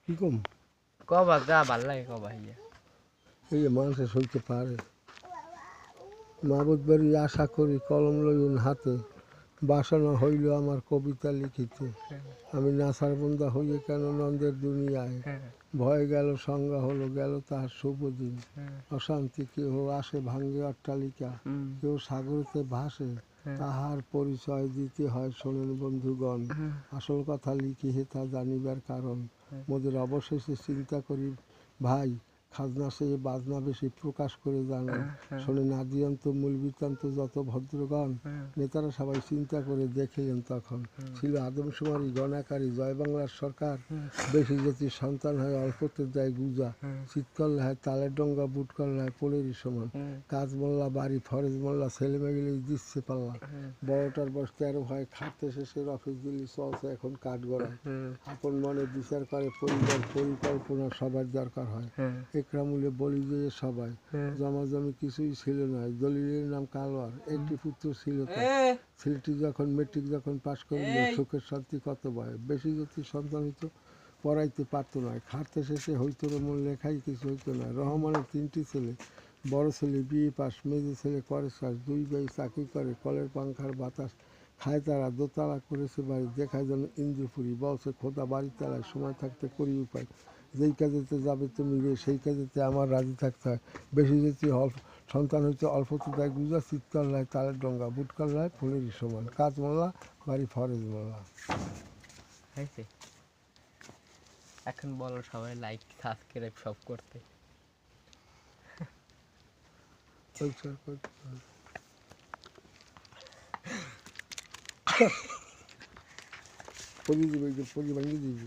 কি কম কবা যা ভাল লাগে কবা ইয়া এই যে মানুষে সইতে পারে মাহবুদ বাড়ি আশা করি কলম লইন হাতে বাসনা হইল আমার কবিতা লিখিতে আমি নাসার বন্ধা হইয়ে কেন নন্দের দুনিয়ায় ভয় গেল সংজ্ঞা হলো গেল তাহার শুভ দিন অশান্তি কেহ আসে ভাঙ্গে অট্টালিকা কেউ সাগরেতে ভাসে তাহার পরিচয় দিতে হয় শোনেন বন্ধুগণ আসল কথা লিখি হে তা জানিবার কারণ মোদের অবশেষে চিন্তা করি ভাই খাজনা সে বাজনা বেশি প্রকাশ করে জানান শোনেন আদিয়ন্ত মূল বৃত্তান্ত যত ভদ্রগণ নেতারা সবাই চিন্তা করে দেখিলেন তখন ছিল আদমশুমারি গণাকারী জয় বাংলার সরকার বেশি যদি সন্তান হয় অল্পতে দেয় গুজা শীতকাল হয় তালের ডঙ্গা বুট করলে হয় পোলেরই সমান কাজ মোল্লা বাড়ি ফরেজ মোল্লা ছেলে মেয়েগুলি দিচ্ছে পাল্লা বড়টার বয়স 13 হয় খাটতে শেষের অফিস দিল্লি চলছে এখন কাঠ গড়ায় আপন মনে বিচার করে পরিবার পরিকল্পনা সবার দরকার হয় একরামুলে বলি যে সবাই জমাজমি কিছুই ছিল না দলিলের নাম কালোয়ার একটি পুত্র ছিল তার ছেলেটি যখন মেট্রিক যখন পাশ করল সুখের শান্তি কত ভয় বেশি যদি সন্তান হইতো পড়াইতে পারতো না খাটতে শেষে হইতো মন লেখাই কিছু হইতো না রহমানের 3টি ছেলে বড় ছেলে বিয়ে পাস মেজে ছেলে করে শ্বাস 2 ভাই চাকরি করে কলের পাংখার বাতাস খায় তারা দোতলা করেছে বাড়ি দেখায় যেন ইন্দ্রপুরী বলছে খোদা বাড়ির তালায় সময় থাকতে করি উপায় যেই কাজেতে যাবে তুমি রে সেই কাজেতে আমার রাজি থাকতে হয় বেশি যদি সন্তান হইতে অল্পতে দেয় গুজা শীতকাল লাই তালের ডঙ্গা বুটকাল লাই ফুলেরই সমান কাজ মোল্লা বাড়ি ফরেজ মোল্লা হয়েছে এখন বলো সবাই লাইক সাবস্ক্রাইব সব করতে পরি দিবে পরি ভাঙিয়ে দিবি